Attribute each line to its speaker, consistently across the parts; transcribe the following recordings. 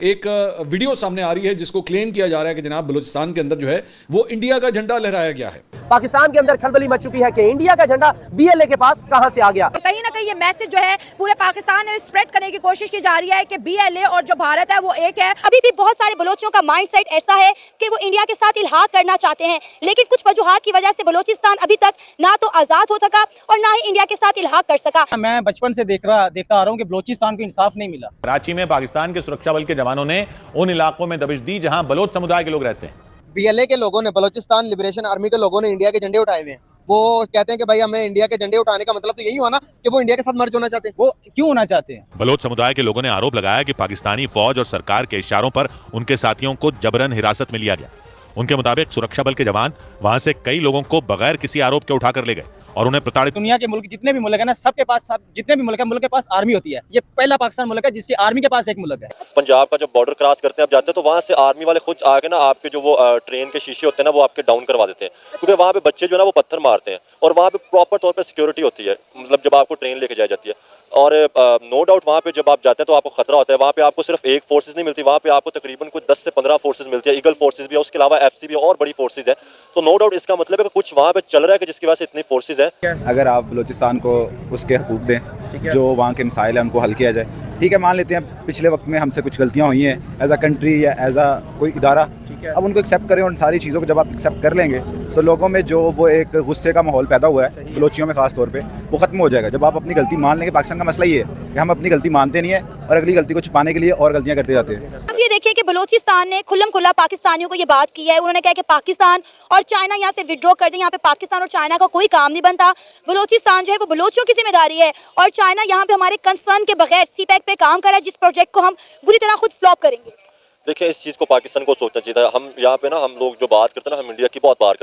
Speaker 1: एक वीडियो सामने आ रही है जिसको क्लेम किया जा रहा है कि जनाब बलूचिस्तान के अंदर जो है वो इंडिया का झंडा लहराया गया है।
Speaker 2: पाकिस्तान के अंदर खलबली मच चुकी है कि इंडिया का झंडा बीएलए के पास कहां से आ गया।
Speaker 3: कहीं ना कहीं ये मैसेज जो है पूरे पाकिस्तान में स्प्रेड करने की कोशिश की जा रही है कि बीएलए और जो भारत है वो एक है।
Speaker 4: अभी भी बहुत सारे बलोचियों का माइंडसेट ऐसा है कि वो इंडिया के साथ इल्हाक करना चाहते हैं, लेकिन कुछ वजूहात की वजह से बलोचिस्तान अभी तक ना तो आजाद हो सका और ना ही इंडिया के साथ इल्हाक कर सका।
Speaker 5: मैं बचपन से देखता आ रहा हूँ कि बलोचिस्तान को इंसाफ नहीं मिला।
Speaker 6: कराची में पाकिस्तान के सुरक्षा बल के जवानों ने उन इलाकों में दबिश दी जहां बलोच समुदाय के लोग रहते हैं।
Speaker 7: बीएलए के लोगों ने, बलोचिस्तान लिबरेशन आर्मी के लोगों ने इंडिया के झंडे उठाए हुए हैं। वो कहते हैं कि भाई हमें इंडिया के झंडे उठाने का मतलब तो यही हुआ ना कि वो इंडिया के साथ मर्ज होना चाहते हैं।
Speaker 5: वो क्यों होना चाहते हैं?
Speaker 6: बलोच समुदाय के लोगों ने आरोप लगाया कि पाकिस्तानी फौज और सरकार के इशारों पर उनके साथियों को जबरन हिरासत में लिया गया। उनके मुताबिक सुरक्षा बल के जवान वहां से कई लोगों को बगैर किसी आरोप के उठाकर ले गए और उन्हें प्रताड़ित।
Speaker 5: दुनिया के मुल्क जितने भी मुल्क है ना, सबके पास जितने भी मुल्क के पास आर्मी होती है। ये पहला पाकिस्तान मुल्क है जिसकी आर्मी के पास एक मुल्क है।
Speaker 8: पंजाब का जब बॉर्डर क्रॉस करते हैं आप जाते हैं तो वहाँ से आर्मी वाले खुद आके ना आपके जो वो ट्रेन के शीशे होते हैं ना वो आपके डाउन करवा देते हैं, क्योंकि वहाँ पे बच्चे जो है ना वो पत्थर मारते हैं और वहाँ पे प्रॉपर तौर पे सिक्योरिटी होती है। मतलब जब आपको ट्रेन लेके जाई जाती है और नो डाउट वहाँ पे जब आप जाते हैं तो आपको खतरा होता है। वहाँ पे आपको सिर्फ एक फोर्सेज नहीं मिलती, वहाँ पे आपको तकरीबन कुछ 10 से 15 फोर्सेज मिलती है। ईगल फोर्सेज भी है, उसके अलावा एफसी भी और बड़ी फोर्सेज है। तो नो डाउट इसका मतलब है कि कुछ वहाँ पे चल रहा है कि जिसकी वजह से इतनी फोर्सेज है।
Speaker 9: अगर आप बलूचिस्तान को उसके हकूक दें, जो वहाँ के मसाइल हैं उनको हल किया जाए, ठीक है। मान लेते हैं पिछले वक्त में हमसे कुछ गलतियाँ हुई हैं एज अ कंट्री या एज अ कोई इदारा, अब उनको एक्सेप्ट करें। और सारी चीज़ों को जब आप एक्सेप्ट कर लेंगे तो लोगों में जो वो एक गुस्से का माहौल पैदा हुआ है बलोचियों में खास तौर पे, वो ख़त्म हो जाएगा जब आप अपनी गलती मान लेंगे। पाकिस्तान का मसला ये है कि हम अपनी गलती मानते नहीं है और अगली गलती को छुपाने के लिए और गलतियाँ करते जाते हैं।
Speaker 4: अब ये देखिए कि बलोचिस्तान ने खुल्लम खुल्ला पाकिस्तानियों को ये बात की है। उन्होंने कहा कि पाकिस्तान और चाइना यहाँ से विड्रॉ कर दें। यहाँ पे पाकिस्तान और चाइना का कोई काम नहीं बनता। बलोचिस्तान जो है वो बलोचियों की जिम्मेदारी है और चाइना यहाँ पे हमारे कंसर्न के बगैर सीपैक पे काम कर रहा है, जिस प्रोजेक्ट को हम बुरी तरह खुद फ्लॉप करेंगे।
Speaker 8: देखिए इस चीज़ को पाकिस्तान को सोचना चाहिए था। हम यहाँ पे ना हम लोग जो बात करते हैं ना, हम इंडिया की बहुत बात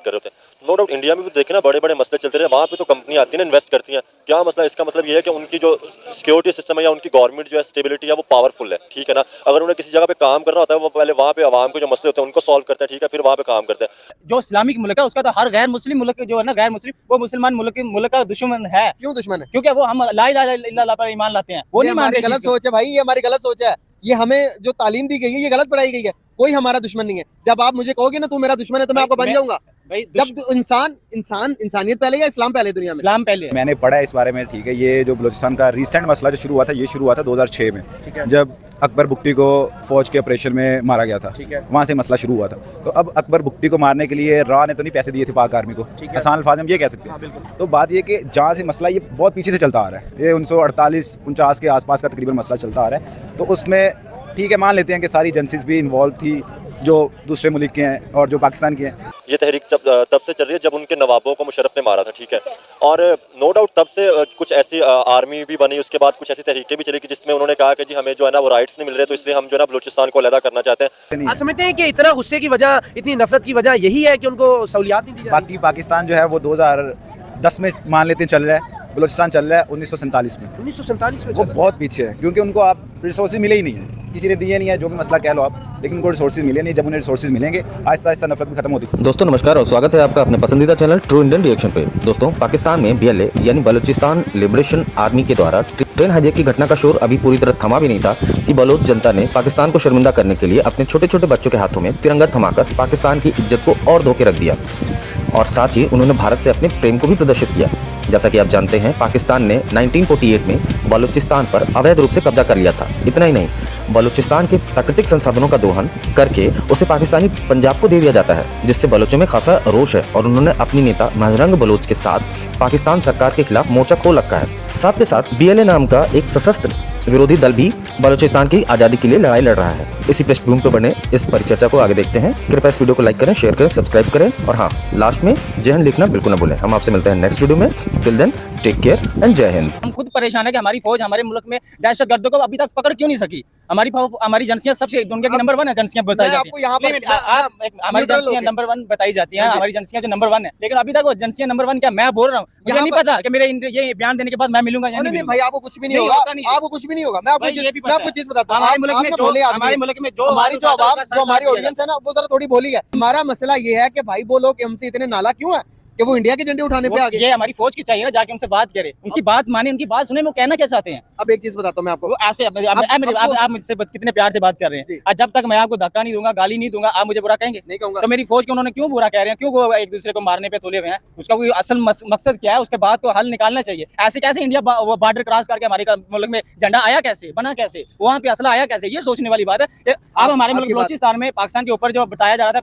Speaker 8: कर रहे होते हैं। नो डाउट इंडिया में भी देखे ना बड़े बड़े मसले चलते रहे, वहाँ पे तो कंपनी आती है ना, इन्वेस्ट करती हैं। क्या मसला? इसका मतलब ये है कि उनकी जो सिक्योरिटी सिस्टम है या उनकी गवर्नमेंट जो है स्टेबिलिटी है वो पावरफुल है, ठीक है ना। अगर उन्हें किसी जगह पे काम करना होता है वो पहले वहाँ पे आवाम के जो मसले होते हैं उनको सॉल्व करते हैं, ठीक है, फिर वहाँ पे काम करते हैं।
Speaker 5: जो इस्लामिक मुल्क है उसका तो हर गैर मुस्लिम मुल्क जो है ना, गैर मुस्लिम वो मुसलमान मुल्क का दुश्मन है।
Speaker 7: क्यों दुश्मन है?
Speaker 5: क्योंकि वो हम ला इलाहा इल्लल्लाह पर ईमान लाते हैं, वो नहीं मानते।
Speaker 7: गलत सोच है भाई, ये हमारी गलत सोच है। ये हमें जो तालीम दी गई है ये गलत पढ़ाई गई है। कोई हमारा दुश्मन नहीं है। जब आप मुझे कहोगे ना तू मेरा दुश्मन है तो मैं आपको बन जाऊंगा। जब इंसानियत पहले या इस्लाम पहले? दुनिया में
Speaker 5: इस्लाम पहले।
Speaker 9: मैंने पढ़ा है इस बारे में, ठीक है। ये जो बलूचिस्तान का रिसेंट मसला जो शुरू हुआ था, ये शुरू हुआ था 2006 में, जब अकबर बुगटी को फौज के ऑपरेशन में मारा गया था। वहाँ से मसला शुरू हुआ था। तो अब अकबर बुगटी को मारने के लिए रा ने तो नहीं पैसे दिए थे पाक आर्मी को, आसान अल्फाज में ये कह सकते हैं। तो बात ये कि जहाँ से मसला ये बहुत पीछे से चलता आ रहा है, ये 1948-49 के आसपास का तकरीबन मसला चलता आ रहा है। तो उसमें ठीक है मान लेते हैं कि सारी एजेंसीज भी इन्वॉल्व थी जो दूसरे मुल्क के हैं और जो पाकिस्तान के हैं।
Speaker 8: ये तहरीक तब से चल रही है जब उनके नवाबों को मुशर्रफ ने मारा था, ठीक है। और नो डाउट तब से कुछ ऐसी आर्मी भी बनी, उसके बाद कुछ ऐसी तहरीकें भी चली कि जिसमें उन्होंने कहा कि जी हमें जो है ना वो राइट्स नहीं मिल रहे, तो इसलिए हम जो है ना बलूचिस्तान को अलग करना चाहते हैं।
Speaker 2: आप समझते हैं कि इतना गुस्से की वजह, इतनी नफरत की वजह यही है कि उनको सहूलियात नहीं दी?
Speaker 9: बाकी पाकिस्तान जो है वो 2010 में मान लेते चल रहा है, बलूचिस्तान चल रहा है 1947 में।
Speaker 2: 1947 में
Speaker 9: वो बहुत पीछे है क्योंकि उनको आप रिसोर्सेज मिले ही नहीं है, किसी ने दिए नहीं है, जो भी मसला कह लो आप, लेकिन उनको रिसोर्सेज मिले नहीं। जब उन्हें रिसोर्सेज मिलेंगे आहिस्ता आहिस्ता नफरत भी खत्म होती है।
Speaker 10: दोस्तों नमस्कार और स्वागत है आपका अपने पसंदीदा चैनल ट्रू इंडियन रिएक्शन पे। दोस्तों पाकिस्तान में बीएलए यानी बलूचिस्तान लिबरेशन आर्मी के द्वारा ट्रेन हाईजैक की घटना का शोर अभी पूरी तरह थमा भी नहीं था कि बलोच जनता ने पाकिस्तान को शर्मिंदा करने के लिए अपने छोटे छोटे बच्चों के हाथों में तिरंगा थमाकर पाकिस्तान की इज्जत को और धोखे रख दिया और साथ ही उन्होंने भारत से अपने प्रेम को भी प्रदर्शित किया। जैसा कि आप जानते हैं पाकिस्तान ने 1948 में बलूचिस्तान पर अवैध रूप से कब्जा कर लिया था। इतना ही नहीं, बलूचिस्तान के प्राकृतिक संसाधनों का दोहन करके उसे पाकिस्तानी पंजाब को दे दिया जाता है, जिससे बलोचों में खासा रोष है और उन्होंने अपनी नेता महरंग बलोच के साथ पाकिस्तान सरकार के खिलाफ मोर्चा खोल रखा है। साथ के साथ बीएलए नाम का एक सशस्त्र विरोधी दल भी बलूचिस्तान की आज़ादी के लिए लड़ाई लड़ रहा है। इसी पृष्ठभूमि पर बने इस परिचर्चा को आगे देखते हैं। कृपया इस वीडियो को लाइक करें, शेयर करें, सब्सक्राइब करें और हाँ, लास्ट में जय हिंद लिखना बिल्कुल न भूलें। हम आपसे मिलते हैं नेक्स्ट वीडियो में। Till then take care and जय हिंद।
Speaker 5: हम खुद परेशान है कि हमारी फौज हमारे मुल्क में दहशतगर्दों को अभी तक पकड़ क्यों नहीं सकी। हमारी एजेंसियां सबसे दुनिया की नंबर 1 एजेंसियां बताई जाती हैं। हमारी एजेंसियां नंबर 1 बताई जाती हैं, हमारी एजेंसियां जो नंबर 1 है, लेकिन अभी तक वो एजेंसियां नंबर 1 क्या? मैं बोल रहा हूँ, मुझे नहीं पता कि मेरे ये बयान देने के बाद मैं मिलूंगा या नहीं।
Speaker 7: भाई आपको कुछ भी नहीं होगा, आपको कुछ भी नहीं होगा। मैं आपको चीज बताता हूँ, हमारे मुल्क में जो हमारी जो हमारी ऑडियंस है ना वो जरा थोड़ी भोली है। हमारा मसला ये है कि भाई वो लोग हमसे इतने नाला क्यों है? कि वो इंडिया के झंडे उठाने पे आ गए।
Speaker 5: ये हमारी फौज की चाहिए ना, जाके उनसे बात करें, उनकी बात माने, उनकी बात सुने, वो कहना क्या चाहते हैं।
Speaker 7: अब एक चीज बताता हूँ मैं आपको,
Speaker 5: वो ऐसे आप मुझसे कितने प्यार से बात कर रहे हैं, आज जब तक मैं आपको धक्का नहीं दूंगा, गाली नहीं दूंगा, आप मुझे बुरा कहेंगे?
Speaker 7: नहीं कहूंगा।
Speaker 5: तो मेरी फौज को उन्होंने क्यों बुरा कह रहे हैं, क्यों वो एक दूसरे को मारने पे तुले हुए हैं, उसका कोई असल मकसद क्या है, उसके बाद को हल निकालना चाहिए। ऐसे कैसे इंडिया बॉर्डर क्रॉस करके हमारे मुल्क में झंडा आया कैसे, बना कैसे, वहाँ पे असला आया कैसे, ये सोचने वाली बात है। अब हमारे मुल्क बलूचिस्तान में पाकिस्तान के ऊपर जो बताया जा रहा था,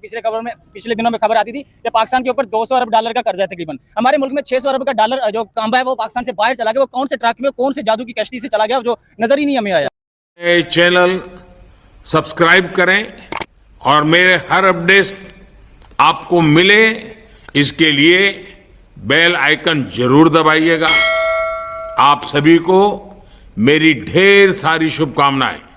Speaker 5: पिछले दिनों में खबर आती थी कि पाकिस्तान के ऊपर 200 अरब डॉलर का कर्जा है तकरीबन, हमारे मुल्क में 600 अरब का डॉलर जो तांबा है वो पाकिस्तान से बाहर चला गया। वो कौन से ट्रक में, कौन से जादू की कश्ती से चला गया जो नजर ही नहीं हमें आया।
Speaker 11: चैनल सब्सक्राइब करें और मेरे हर अपडेट आपको मिले, इसके लिए बेल आइकन जरूर दबाइएगा। आप सभी को मेरी ढेर सारी शुभकामनाएं।